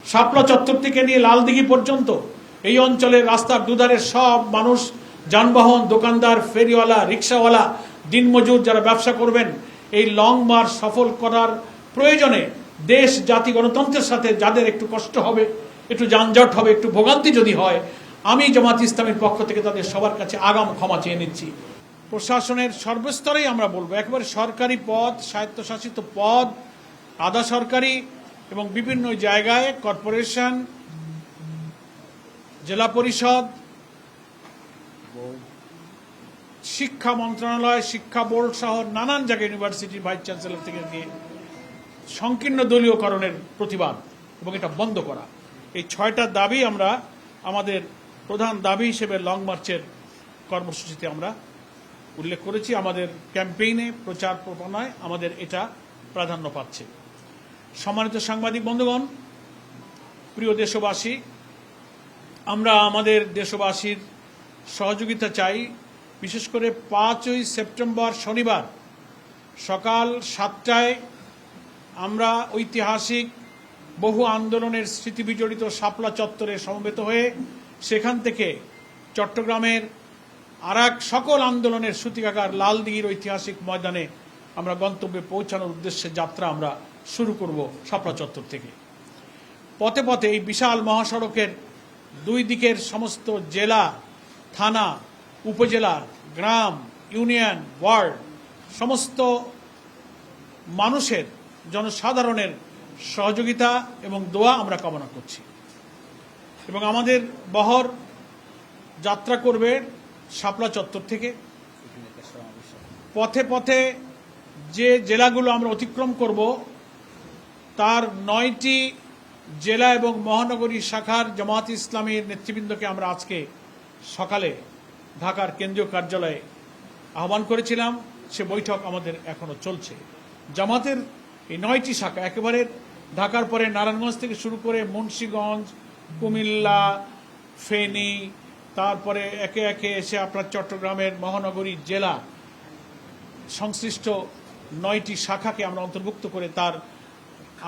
শাপলা চত্বর থেকে নিয়ে লালদিঘি পর্যন্ত এই অঞ্চলের রাস্তার দুধারের সব মানুষ, যানবাহন, দোকানদার, ফেরিওয়ালা, রিক্সাওয়ালা, দিনমজুর যারা ব্যবসা করবেন, এই লং মার্চ সফল করার প্রয়োজনে দেশ, জাতি, গণতন্ত্রের সাথে যাদের একটু কষ্ট হবে, একটু যানজট হবে, একটু ভোগান্তি যদি হয়, আমি জামাত ইসলামের পক্ষ থেকে তাদের সবার কাছে আগাম ক্ষমা চেয়ে নিচ্ছি। প্রশাসনের সর্বস্তরেই আমরা বলবো, একেবারে সরকারি পদ, স্বায়ত্তশাসিত পদ, আধা সরকারি এবং বিভিন্ন জায়গায় কর্পোরেশন, জেলা পরিষদ, শিক্ষা মন্ত্রণালয়, শিক্ষা বোর্ড সহ নানান জায়গায়, ইউনিভার্সিটির ভাইস চ্যান্সেলর থেকে নিয়ে সংকীর্ণ দলীয়করণের প্রতিবাদ এবং এটা বন্ধ করা, এই 6টা দাবি আমরা আমাদের প্রধান দাবি হিসেবে লং মার্চের কর্মসূচিতে আমরা উল্লেখ করেছি। আমাদের ক্যাম্পেইনে, প্রচার প্রচারণায় আমাদের এটা প্রাধান্য পাচ্ছে। সম্মানিত সাংবাদিক বন্ধুগণ, প্রিয় দেশবাসী, আমরা আমাদের দেশবাসীর সহযোগিতা চাই। বিশেষ করে 5ই সেপ্টেম্বর শনিবার সকাল 7টায় আমরা ঐতিহাসিক বহু আন্দোলনের স্মৃতি বিজড়িত শাপলা চত্বরে সমবেত হয়ে সেখান থেকে চট্টগ্রামের আরেক সকল আন্দোলনের সূতিকাগার লালদিঘির ঐতিহাসিক ময়দানে আমরা গন্তব্যে পৌঁছানোর উদ্দেশ্যে যাত্রা আমরা শুরু করব শাপলা চত্বর থেকে। পথে পথে এই বিশাল মহাসড়কের দুই দিকের সমস্ত জেলা, থানা, উপজেলা, গ্রাম, ইউনিয়ন, ওয়ার্ড, সমস্ত মানুষের, জনসাধারণের সহযোগিতা এবং দোয়া আমরা কামনা করছি। এবং আমাদের বহর যাত্রা করবে শাপলা চত্বর থেকে। পথে পথে যে জেলাগুলো আমরা অতিক্রম করব তার 9টি জেলা এবং মহানগরী শাখার জামাত ইসলামীর নেতৃবৃন্দকে আমরা আজকে সকালে ঢাকার কেন্দ্রীয় কার্যালয়ে আহ্বান করেছিলাম। সে বৈঠক আমাদের এখনো চলছে। জামাতের এই 9টি শাখা, একেবারে ঢাকার পরে নারায়ণগঞ্জ থেকে শুরু করে মুন্সিগঞ্জ, কুমিল্লা, ফেনী, তারপরে একে একে এসে আপনার চট্টগ্রামের মহানগরী জেলা, সংশ্লিষ্ট 9টি শাখাকে আমরা অন্তর্ভুক্ত করে তার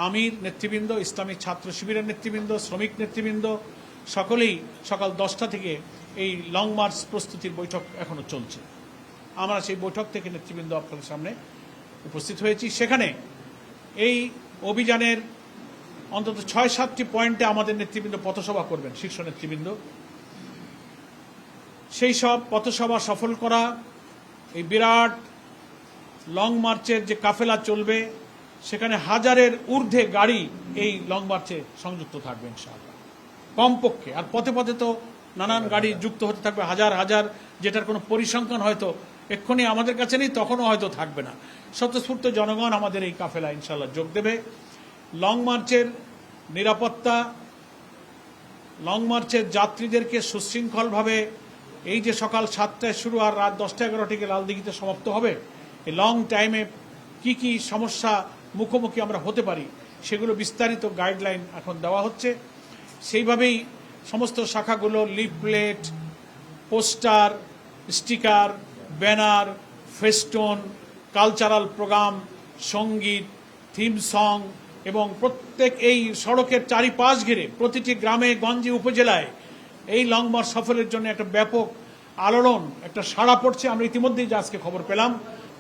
আমির নেতৃবৃন্দ, ইসলামী ছাত্র শিবিরের নেতৃবৃন্দ, শ্রমিক নেতৃবৃন্দ সকলেই সকাল 10টা থেকে এই লং মার্চ প্রস্তুতির বৈঠক এখনো চলছে। আমরা সেই বৈঠক থেকে নেতৃবৃন্দ আপনাদের সামনে উপস্থিত হয়েছি। সেখানে এই অভিযানের অন্তত 6-7টি পয়েন্টে আমাদের নেতৃবৃন্দ পথসভা করবেন, শীর্ষ নেতৃবৃন্দ। সেই সব পথসভা সফল করা, এই বিরাট লং মার্চের যে কাফেলা চলবে সেখানে 1000-এর ঊর্ধ্বে গাড়ি এই লং মার্চে সংযুক্ত থাকবে ইনশাআল্লাহ, কমপক্ষে। আর পথে পথে তো নানান গাড়ি যুক্ত হতে থাকবে, হাজার হাজার, যেটার কোনো পরিসংখ্যান হয়তো এক্ষুনি আমাদের কাছে নেই, তখনও হয়তো থাকবে না। স্বতঃস্ফূর্ত জনগণ আমাদের এই কাফেলা ইনশাআল্লাহ যোগ দেবে। লং মার্চের নিরাপত্তা, লং মার্চের যাত্রীদেরকে সুশৃঙ্খলভাবে, এই যে সকাল 7টায় শুরু আর রাত 10টা-11টায় লালদিঘিতে সমাপ্ত হবে, এই লং টাইমে কি কি সমস্যা মুখোমুখি আমরা হতে পারি সেগুলো বিস্তারিত গাইডলাইন এখন দেওয়া হচ্ছে। সেইভাবেই সমস্ত শাখাগুলো leaflet, poster, sticker, banner, festoon, cultural programme, সঙ্গীত, থিম সং এবং প্রত্যেক এই সড়কের চারিপাশ ঘিরে প্রতিটি গ্রামে, গঞ্জে, উপজেলায় এই লং মার্চ সফরের জন্য একটা ব্যাপক আলোড়ন, একটা সাড়া পড়ছে। আমরা ইতিমধ্যেই যে আজকে খবর পেলাম,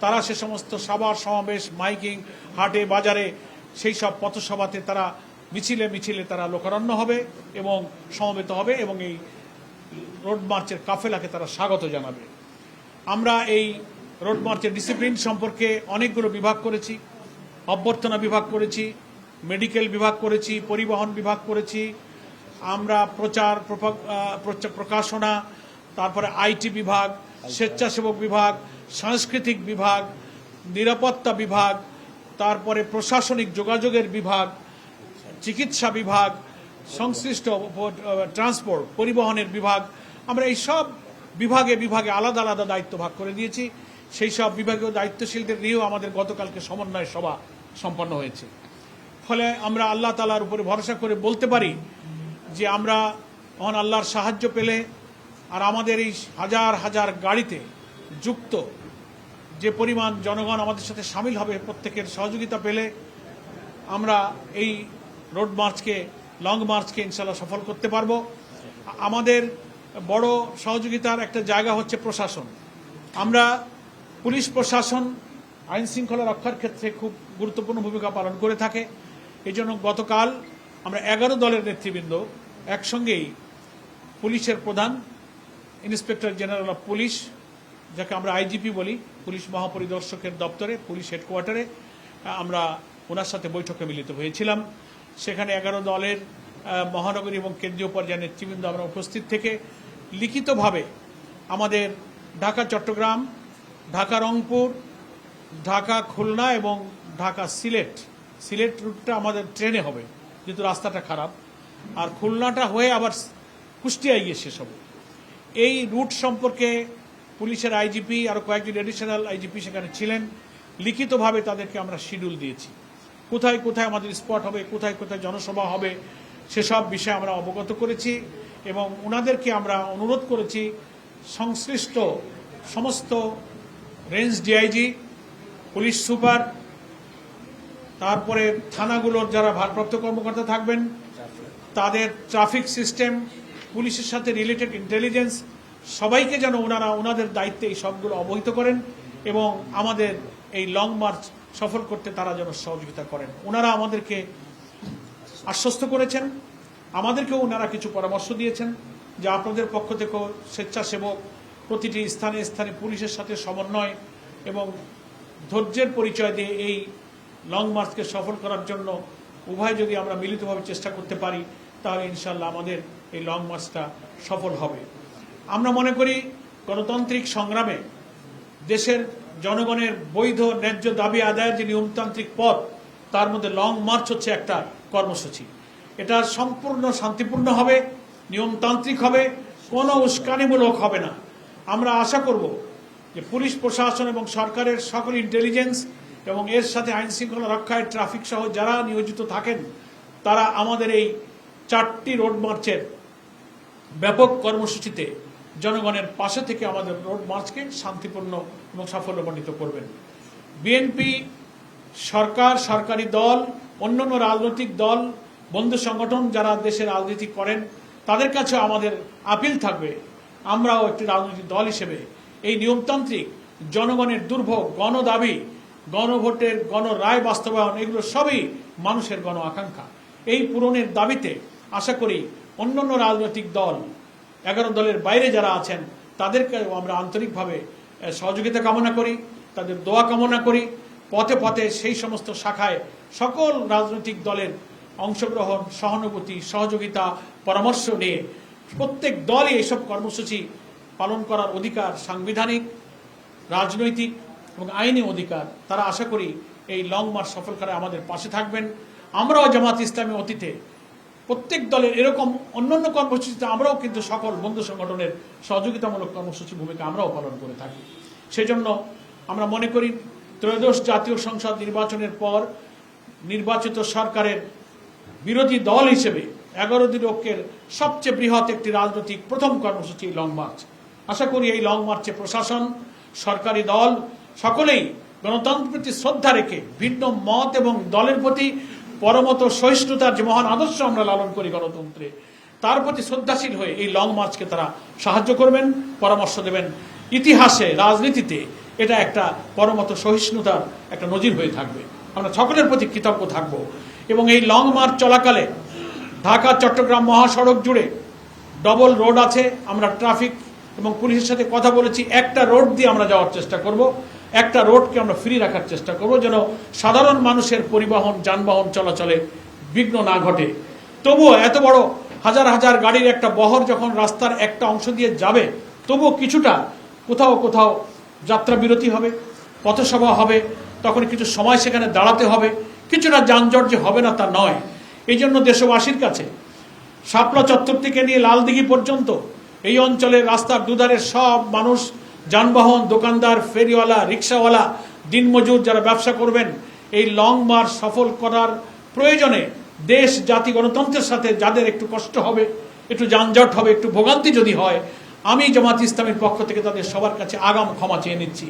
তারা সে সমস্ত সভা সমাবেশ, মাইকিং, হাটে বাজারে, সেই সব পথসভাতে তারা মিছিলে মিছিলে তারা লোকারণ্য হবে এবং সমবেত হবে এবং এই রোড মার্চের কাফেলাকে তারা স্বাগত জানাবে। আমরা এই রোড মার্চের ডিসিপ্লিন সম্পর্কে অনেকগুলো বিভাগ করেছি। অভ্যর্থনা বিভাগ করেছি, মেডিকেল বিভাগ করেছি, পরিবহন বিভাগ করেছি, আমরা প্রচার প্রকাশনা, তারপরে আইটি বিভাগ, স্বেচ্ছাসেবক বিভাগ, সাংস্কৃতিক বিভাগ, নিরাপত্তা বিভাগ, তারপরে প্রশাসনিক যোগাযোগের বিভাগ, চিকিৎসা বিভাগ, সংশ্লিষ্ট ট্রান্সপোর্ট, পরিবহনের বিভাগ, আমরা এই সব বিভাগে বিভাগে আলাদা আলাদা দায়িত্ব ভাগ করে দিয়েছি। সেই সব বিভাগীয় দায়িত্বশীলদের নিয়েও আমাদের গতকালকে সমন্বয় সভা সম্পন্ন হয়েছে। ফলে আমরা আল্লাহ তাআলার উপরে ভরসা করে বলতে পারি যে আমরা মহান আল্লাহর সাহায্য পেলে আর আমাদের এই হাজার হাজার গাড়িতে যুক্ত যে পরিমাণ জনগণ আমাদের সাথে সামিল হবে, প্রত্যেকের সহযোগিতা পেলে আমরা এই রোড মার্চকে লং মার্চকে ইনশাল্লাহ সফল করতে পারবো। আমাদের বড় সহযোগিতার একটা জায়গা হচ্ছে প্রশাসন। আমরা পুলিশ প্রশাসন আইন শৃঙ্খলা রক্ষার ক্ষেত্রে খুব গুরুত্বপূর্ণ ভূমিকা পালন করে থাকে। এই জন্য গতকাল আমরা 11 দলের নেতৃবৃন্দ একসঙ্গেই পুলিশের প্রধান, ইন্সপেক্টর জেনারেল অফ পুলিশ, যাকে আমরা আইজিপি বলি, পুলিশ মহাপরিদর্শকের দপ্তরে, পুলিশ হেডকোয়ার্টারে আমরা ওনার সাথে বৈঠকে মিলিত হয়েছিলাম। সেখানে 11 দলের মহানগরী এবং কেন্দ্রীয় পর্যায়ের নেতৃবৃন্দ আমরা উপস্থিত থেকে লিখিতভাবে আমাদের ঢাকা চট্টগ্রাম, ঢাকা রংপুর, ঢাকা খুলনা এবং ঢাকা সিলেট রুটটা আমাদের ট্রেনে হবে যেহেতু রাস্তাটা খারাপ, আর খুলনাটা হয়ে আবার কুষ্টিয়ায় গিয়ে শেষ হবে। এই রুট সম্পর্কে পুলিশের আইজিপি আরও কয়েকজন এডিশনাল আইজিপি সেখানে ছিলেন। লিখিতভাবে তাদেরকে আমরা শিডিউল দিয়েছি, কোথায় কোথায় আমাদের স্পট হবে, কোথায় কোথায় জনসভা হবে, সেসব বিষয়ে আমরা অবগত করেছি এবং ওনাদেরকে আমরা অনুরোধ করেছি সংশ্লিষ্ট সমস্ত রেঞ্জ ডিআইজি, পুলিশ সুপার, তারপরে থানাগুলোর যারা ভারপ্রাপ্ত কর্মকর্তা থাকবেন, তাদের ট্রাফিক সিস্টেম, পুলিশের সাথে রিলেটেড ইন্টেলিজেন্স, সবাইকে যেন ওনারা ওনাদের দায়িত্বে এই সবগুলো অবহিত করেন এবং আমাদের এই লং মার্চ সফল করতে তারা যেন সহযোগিতা করেন। ওনারা আমাদেরকে আশ্বস্ত করেছেন, আমাদেরকেও ওনারা কিছু পরামর্শ দিয়েছেন যে আপনাদের পক্ষ থেকেও স্বেচ্ছাসেবক প্রতিটি স্থানে স্থানে পুলিশের সাথে সমন্বয় এবং ধৈর্যের পরিচয় দিয়ে এই লং মার্চকে সফল করার জন্য উভয় যদি আমরা মিলিতভাবে চেষ্টা করতে পারি তাহলে ইনশাল্লাহ আমাদের এই লং মার্চটা সফল হবে। আমরা মনে করি গণতান্ত্রিক সংগ্রামে দেশের জনগণের বৈধ ন্যায্য দাবি আদায়ের যে নিয়মতান্ত্রিক পথ, তার মধ্যে লং মার্চ হচ্ছে একটা কর্মসূচি। এটা সম্পূর্ণ শান্তিপূর্ণ হবে, নিয়মতান্ত্রিক হবে, কোনো উস্কানিমূলক হবে না। আমরা আশা করব যে পুলিশ প্রশাসন এবং সরকারের সকল ইন্টেলিজেন্স এবং এর সাথে আইন শৃঙ্খলা রক্ষায় ট্রাফিক সহ যারা নিয়োজিত থাকেন তারা আমাদের এই 4টি রোড মার্চের ব্যাপক কর্মসূচিতে জনগণের পাশে থেকে আমাদের রোড মার্চকে শান্তিপূর্ণ এবং সাফল্যমণ্ডিত করবেন। বিএনপি, সরকার, সরকারি দল, অন্যান্য রাজনৈতিক দল, বন্ধু সংগঠন যারা দেশের রাজনীতি করেন তাদের কাছে আমাদের আপিল থাকবে, আমরাও একটি রাজনৈতিক দল হিসেবে এই নিয়মতান্ত্রিক জনগণের দুর্ভোগ, গণদাবি, গণভোটের গণরায় বাস্তবায়ন, এগুলো সবই মানুষের গণ আকাঙ্ক্ষা। এই পূরণের দাবিতে আশা করি অন্যান্য রাজনৈতিক দল, 11 দলের বাইরে যারা আছেন তাদেরকেও আমরা আন্তরিকভাবে সহযোগিতা কামনা করি, তাদের দোয়া কামনা করি। পথে পথে সেই সমস্ত শাখায় সকল রাজনৈতিক দলের অংশগ্রহণ, সহানুভূতি, সহযোগিতা, পরামর্শ নিয়ে প্রত্যেক দলই এইসব কর্মসূচি পালন করার অধিকার, সাংবিধানিক, রাজনৈতিক এবং আইনি অধিকার। তারা আশা করি এই লং মার্চ সফল করে আমাদের পাশে থাকবেন। আমরাও জামাত ইসলামী অতীতে প্রত্যেক দলের এরকম অন্যান্য কর্মসূচিতে আমরাও কিন্তু সকল বন্ধু সংগঠনের সহযোগিতামূলক কর্মসূচি ভূমিকা আমরাও পালন করে থাকি। সেজন্য আমরা মনে করি ত্রয়োদশ জাতীয় সংসদ নির্বাচনের পর নির্বাচিত সরকারের বিরোধী দল হিসেবে 11 দিন ঐক্যের সবচেয়ে বৃহৎ একটি রাজনৈতিক প্রথম কর্মসূচি লং মার্চ। আশা করি এই লং মার্চে প্রশাসন, সরকারি দল সকলেই গণতন্ত্রের প্রতি শ্রদ্ধা রেখে ভিন্ন মত এবং দলের প্রতি পরমত সহিষ্ণুতার যে মহান আদর্শ আমরা লালন করি গণতন্ত্রে, তার প্রতি শ্রদ্ধাশীল হয়ে এই লং মার্চকে তারা সাহায্য করবেন, পরামর্শ দেবেন। ইতিহাসে, রাজনীতিতে এটা একটা পরমত সহিষ্ণুতার একটা নজির হয়ে থাকবে। আমরা সকলের প্রতি কৃতজ্ঞ থাকব এবং এই লং মার্চ চলাকালে ঢাকা চট্টগ্রাম মহাসড়ক জুড়ে ডবল রোড আছে। আমরা ট্রাফিক এবং পুলিশের সাথে কথা বলেছি, একটা রোড দিয়ে আমরা যাওয়ার চেষ্টা করব, একটা রোডকে আমরা ফ্রি রাখার চেষ্টা করব যেন সাধারণ মানুষের পরিবহন, যানবাহন চলাচলে বিঘ্ন না ঘটে। তবুও এত বড় হাজার হাজার গাড়ির একটা বহর যখন রাস্তার একটা অংশ দিয়ে যাবে, তবুও কিছুটা কোথাও কোথাও যাত্রা বিরতি হবে, পথসভা হবে, তখন কিছু সময় সেখানে দাঁড়াতে হবে। কিছুটা যানজট যে হবে না তা নয়। এই জন্য দেশবাসীর কাছে শাপলা চত্বর থেকে নিয়ে লালদিঘি পর্যন্ত এই অঞ্চলের রাস্তার দুধারের সব মানুষ, যানবাহন, দোকানদার, ফেরিওয়ালা, রিক্সাওয়ালা, দিনমজুর যারা ব্যবসা করবেন, এই লং মার্চ সফল করার প্রয়োজনে দেশ, জাতি, গণতন্ত্রের সাথে যাদের একটু কষ্ট হবে, একটু যানজট হবে, একটু ভোগান্তি যদি হয়, আমি জামাত ইসলামের পক্ষ থেকে তাদের সবার কাছে আগাম ক্ষমা চেয়ে নিচ্ছি।